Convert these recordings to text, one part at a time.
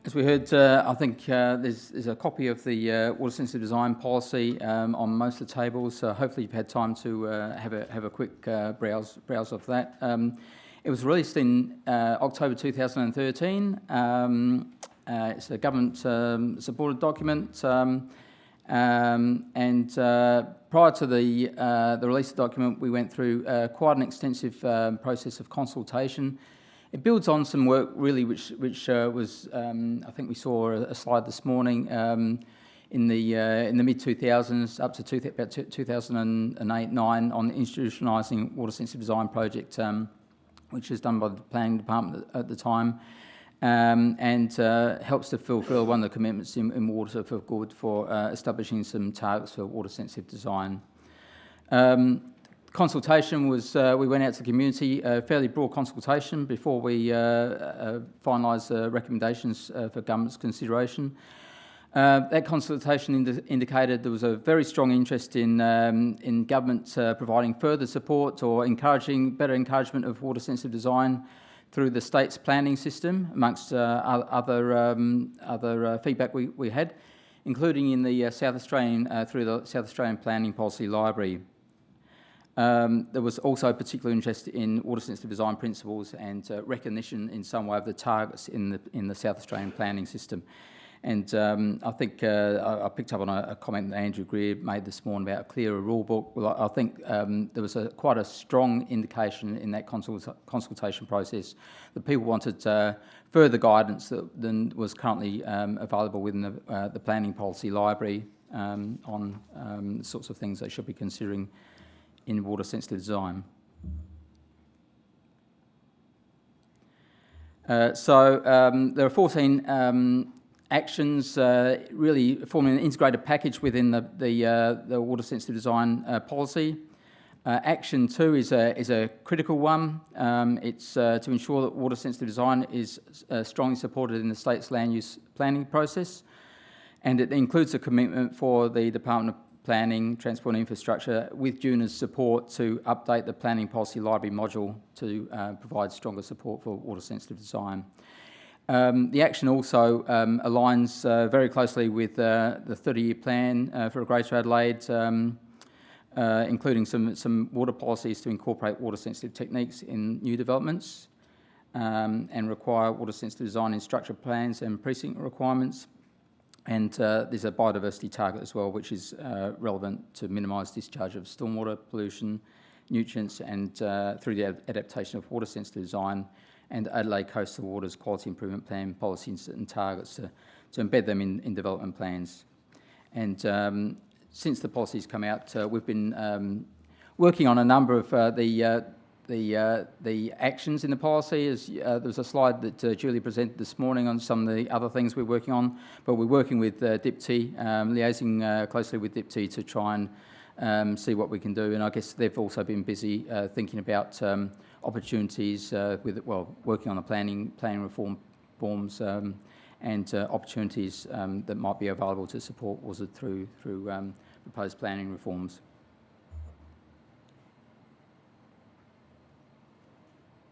As we heard, I think there's a copy of the water sensitive design policy on most of the tables. So hopefully you've had time to have a quick browse of that. It was released in October 2013. It's a government supported document, and prior to the release of the document, we went through quite an extensive process of consultation. It builds on some work really which was I think we saw a slide this morning in the mid 2000s up to about 2008-9 on the institutionalising water sensitive design project, which was done by the planning department at the time, and helps to fulfil one of the commitments in Water for Good for establishing some targets for water sensitive design. Consultation was, we went out to the community, a fairly broad consultation before we finalised recommendations for government's consideration. That consultation indicated there was a very strong interest in government providing further support or better encouragement of water sensitive design through the state's planning system, amongst other feedback we had, including in the South Australian, through the South Australian Planning Policy Library. There was also particular interest in water sensitive design principles and recognition in some way of the targets in the South Australian planning system. And I think I picked up on a comment that Andrew Greer made this morning about a clearer rule book. Well, I think there was quite a strong indication in that consultation process that people wanted further guidance than was currently available within the Planning Policy Library on the sorts of things they should be considering in water sensitive design. So there are 14 actions really forming an integrated package within the water sensitive design policy. Action 2 is a critical one. It's to ensure that water sensitive design is strongly supported in the state's land use planning process, and it includes a commitment for the Department of Planning, Transport and Infrastructure with JUNA's support to update the Planning Policy Library module to provide stronger support for water sensitive design. The action also aligns very closely with the 30-year plan for Greater Adelaide, including some water policies to incorporate water sensitive techniques in new developments and require water sensitive design in structure plans and precinct requirements. And there's a biodiversity target as well, which is relevant to minimise discharge of stormwater, pollution, nutrients, and through the adaptation of water sensitive design and Adelaide Coastal Waters Quality Improvement Plan policies and targets to embed them in development plans. And since the policies come out, we've been working on a number of the actions in the policy. There was a slide that Julie presented this morning on some of the other things we're working on, but we're working with DIPT, liaising closely with DIPT to try and see what we can do. And I guess they've also been busy thinking about opportunities working on the planning reform forms and opportunities that might be available to support WSUD through proposed planning reforms.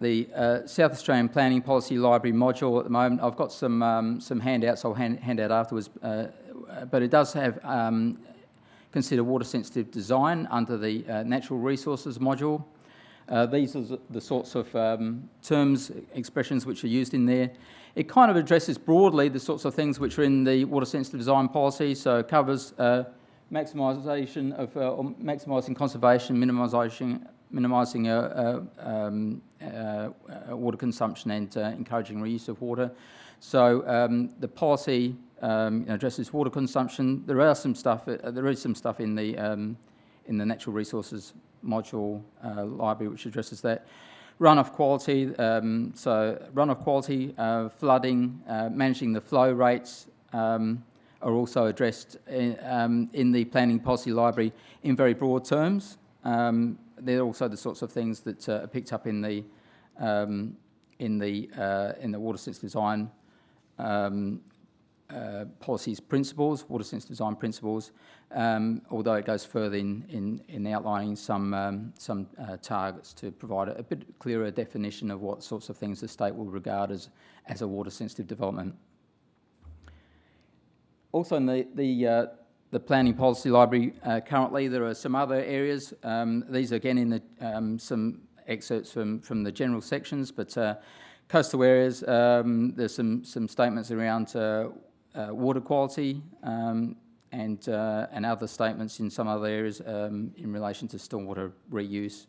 The South Australian Planning Policy Library module at the moment, I've got some handouts I'll hand out afterwards, but it does have consider water sensitive design under the natural resources module. These are the sorts of terms, expressions which are used in there. It kind of addresses broadly the sorts of things which are in the water sensitive design policy, so it covers maximisation of maximising conservation, minimising water consumption and encouraging reuse of water. So the policy addresses water consumption. There is some stuff in the natural resources module library which addresses that. Runoff quality, flooding, managing the flow rates are also addressed in the planning policy library in very broad terms. They're also the sorts of things that are picked up in the water sensitive design policies principles, water sensitive design principles, although it goes further in outlining some targets to provide a bit clearer definition of what sorts of things the state will regard as a water sensitive development. Also in the planning policy library currently, there are some other areas. These are again in the some excerpts from the general sections, but coastal areas, there's some statements around water quality and other statements in some other areas in relation to stormwater reuse,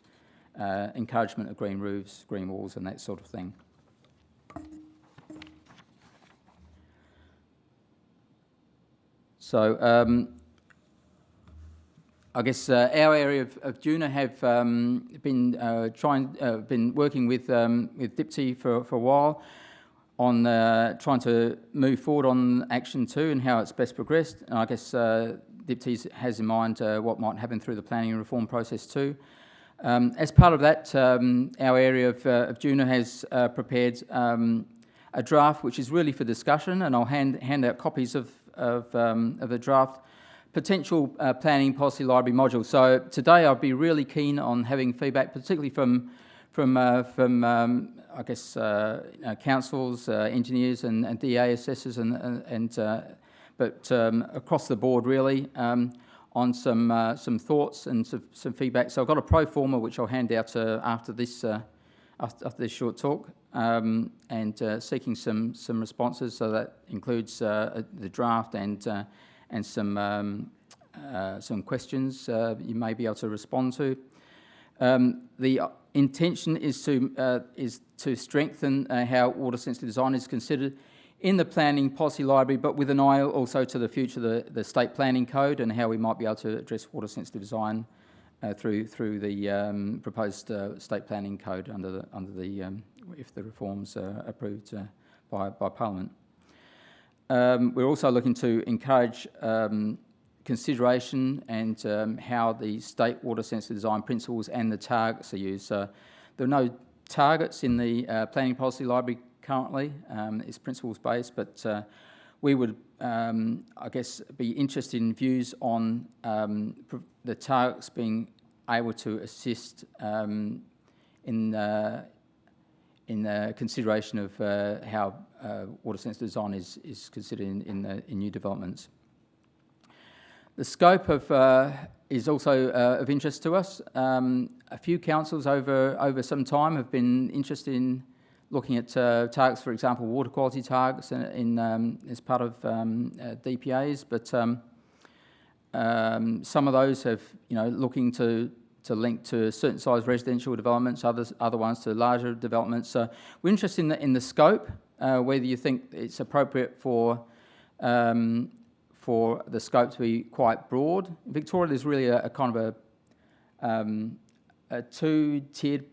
encouragement of green roofs, green walls, and that sort of thing. So I guess our area of Juna have been working with DIPTI for a while on trying to move forward on Action 2 and how it's best progressed. And I guess DIPTI has in mind what might happen through the planning and reform process too. As part of that, our area of Juna has prepared a draft which is really for discussion, and I'll hand out copies of the draft potential planning policy library module. So today I'd be really keen on having feedback, particularly from I guess councils, engineers, and DA assessors, but across the board really on some thoughts and some feedback. So I've got a pro forma which I'll hand out after this short talk, and seeking some responses. So that includes the draft and some questions you may be able to respond to. The intention is to strengthen how water-sensitive design is considered in the planning policy library, but with an eye also to the future, the state planning code, and how we might be able to address water-sensitive design through the proposed state planning code under the if the reforms are approved by Parliament. We're also looking to encourage consideration and how the state water-sensitive design principles and the targets are used. So there are no targets in the planning policy library currently. It's principles-based, but we would, I guess, be interested in views on the targets being able to assist in the consideration of how water-sensitive design is considered in new developments. The scope is also of interest to us. A few councils over some time have been interested in looking at targets, for example, water quality targets as part of DPAs, but some of those have, looking to link to certain size residential developments, other ones to larger developments. So we're interested in the scope, whether you think it's appropriate for the scope to be quite broad. In Victoria, there's really a kind of a two-tiered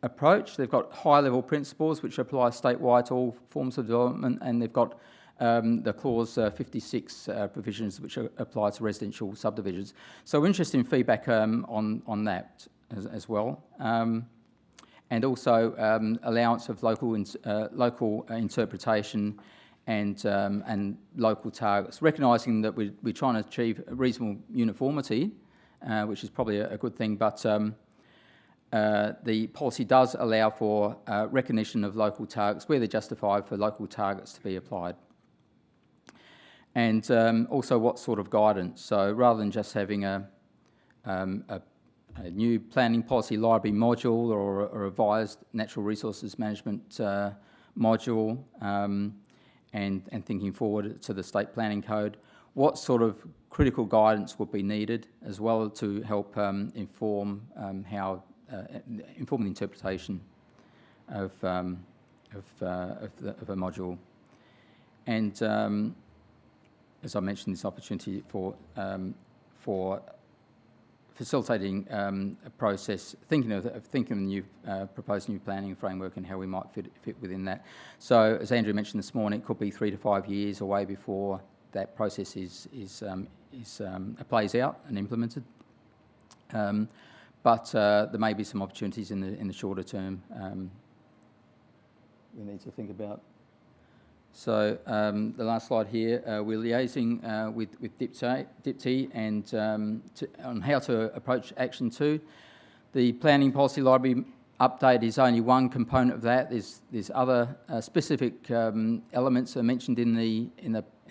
approach. They've got high-level principles which apply statewide to all forms of development, and they've got the Clause 56 provisions which apply to residential subdivisions. So we're interested in feedback on that as well, and also allowance of local interpretation and local targets, recognising that we're trying to achieve a reasonable uniformity, which is probably a good thing, but the policy does allow for recognition of local targets where they're justified for local targets to be applied. And also what sort of guidance. So rather than just having a new planning policy library module or a revised natural resources management module, and thinking forward to the state planning code, what sort of critical guidance would be needed as well to help inform the interpretation of a module. And as I mentioned, this opportunity for facilitating a process, thinking of the new proposed new planning framework and how we might fit within that. So, as Andrew mentioned this morning, it could be 3 to 5 years away before that process plays out and implemented. But there may be some opportunities in the shorter term we need to think about. So the last slide here, we're liaising with DIPTI and on how to approach Action 2. The planning policy library update is only one component of that. There's other specific elements are mentioned in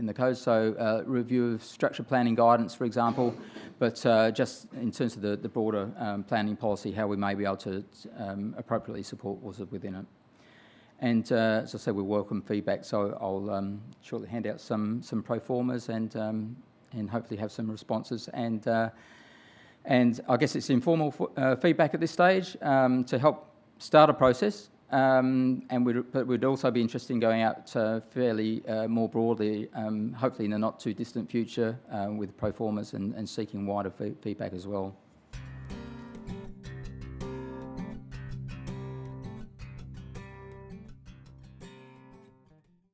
in the code, so review of structure planning guidance, for example, but just in terms of the broader planning policy, how we may be able to appropriately support WSUD within it. And as I said, we welcome feedback, so I'll shortly hand out some pro formas and hopefully have some responses. And I guess it's informal feedback at this stage to help start a process. But we'd also be interested in going out fairly more broadly, hopefully in the not too distant future, with pro formas and seeking wider feedback as well.